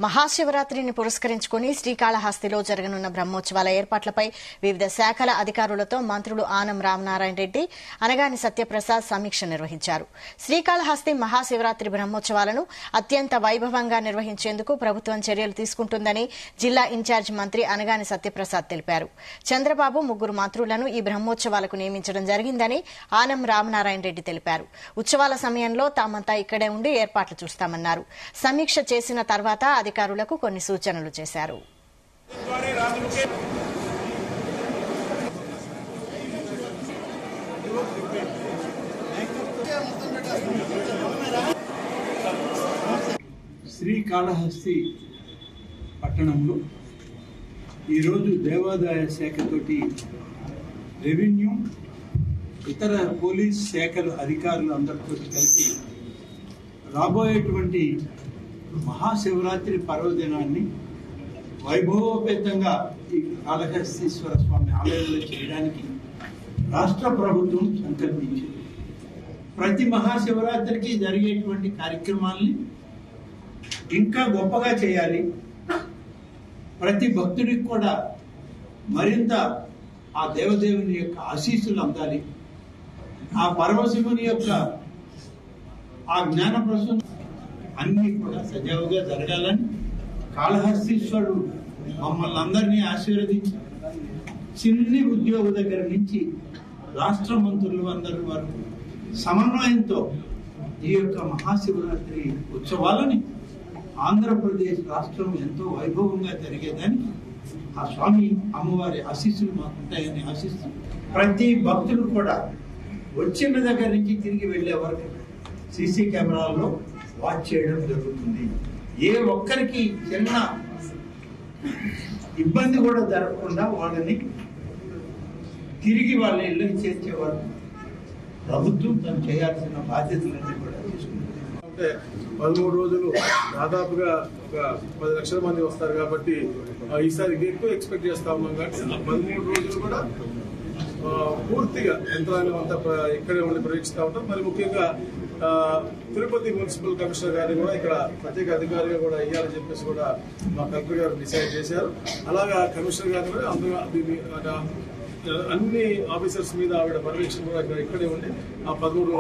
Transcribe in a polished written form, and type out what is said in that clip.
మహాశివరాత్రిని పురస్కరించుకుని శ్రీకాళహస్తిలో జరగనున్న బ్రహ్మోత్సవాల ఏర్పాట్లపై వివిధ శాఖల అధికారులతో మంత్రులు ఆనం రామనారాయణ రెడ్డి, అనగాని సత్యప్రసాద్ సమీక్ష నిర్వహించారు. శ్రీకాళహస్తి మహాశివరాత్రి బ్రహ్మోత్సవాలను అత్యంత వైభవంగా నిర్వహించేందుకు ప్రభుత్వం చర్యలు తీసుకుంటుందని జిల్లా ఇన్ఛార్జ్ మంత్రి అనగాని సత్యప్రసాద్ తెలిపారు. చంద్రబాబు 3 మంత్రులను ఈ బ్రహ్మోత్సవాలకు నియమించడం జరిగిందని ఆనం రామనారాయణ రెడ్డి తెలిపారు. ఉత్సవాల సమయంలో తామంతా ఇక్కడే ఉండి ఏర్పాట్లు చూస్తామన్నారు. సమీక్ష చేసిన తర్వాత అధికారులకు కొన్ని సూచనలు చేశారు. శ్రీకాళహస్తి పట్టణంలో ఈరోజు దేవాదాయ శాఖతోటి రెవెన్యూ ఇతర పోలీస్ శాఖల అధికారులు అందరితో కలిపి రాబోయేటువంటి మహాశివరాత్రి పర్వదినాన్ని వైభవోపేతంగా ఈ కాళహస్తీశ్వర స్వామి ఆలయంలో చేయడానికి రాష్ట్ర ప్రభుత్వం సంకల్పించింది. ప్రతి మహాశివరాత్రికి జరిగేటువంటి కార్యక్రమాల్ని ఇంకా గొప్పగా చేయాలి. ప్రతి భక్తుడికి కూడా మరింత ఆ దేవదేవుని యొక్క ఆశీస్సులు అందాలి. ఆ పరమశివుని యొక్క ఆ జ్ఞాన ప్రసూన అన్ని కూడా సజావుగా జరగాలని కాళహస్తీశ్వరుడు మమ్మల్ని అందరినీ ఆశీర్వదించి చిన్ని ఉద్యోగ దగ్గర నుంచి రాష్ట్ర మంత్రులు అందరి వరకు సమన్వయంతో ఈ యొక్క మహాశివరాత్రి ఉత్సవాలని ఆంధ్రప్రదేశ్ రాష్ట్రం ఎంతో వైభవంగా జరిగేదానికి ఆ స్వామి అమ్మవారి ఆశీస్సులు మాకుంటాయని ఆశిస్తూ ప్రతి భక్తులు కూడా వచ్చిన దగ్గర నుంచి తిరిగి వెళ్లే వరకు సీసీ కెమెరాల్లో వాచ్ చేయడం జరుగుతుంది. ఏ ఒక్కరికి చిన్న ఇబ్బంది కూడా జరగకుండా వాళ్ళని తిరిగి వాళ్ళ ఇళ్ళకి చేర్చే వరకు ప్రభుత్వం తను చేయాల్సిన బాధ్యతలన్నీ కూడా తీసుకుంటుంది. అంటే 13 రోజులు దాదాపుగా ఒక 10 లక్షల మంది వస్తారు కాబట్టి ఈసారి ఎక్కువ ఎక్స్పెక్ట్ చేస్తా ఉన్నాం. కాబట్టి 13 రోజులు కూడా పూర్తిగా యంత్రాంగం అంతా ఇక్కడే ఉండి పరీక్షిస్తూ ఉంటాం. మరి ముఖ్యంగా తిరుపతి మున్సిపల్ కమిషనర్ గారిని కూడా ఇక్కడ ప్రత్యేక అధికారిగా కూడా ఇవ్వాలని చెప్పేసి కూడా మా కలెక్టర్ గారు డిసైడ్ చేశారు. అలాగా కమిషనర్ గారు కూడా అందులో అన్ని ఆఫీసర్స్ మీద ఆవిడ పర్యవేక్షణ కూడా ఇక్కడే ఉండి ఆ 13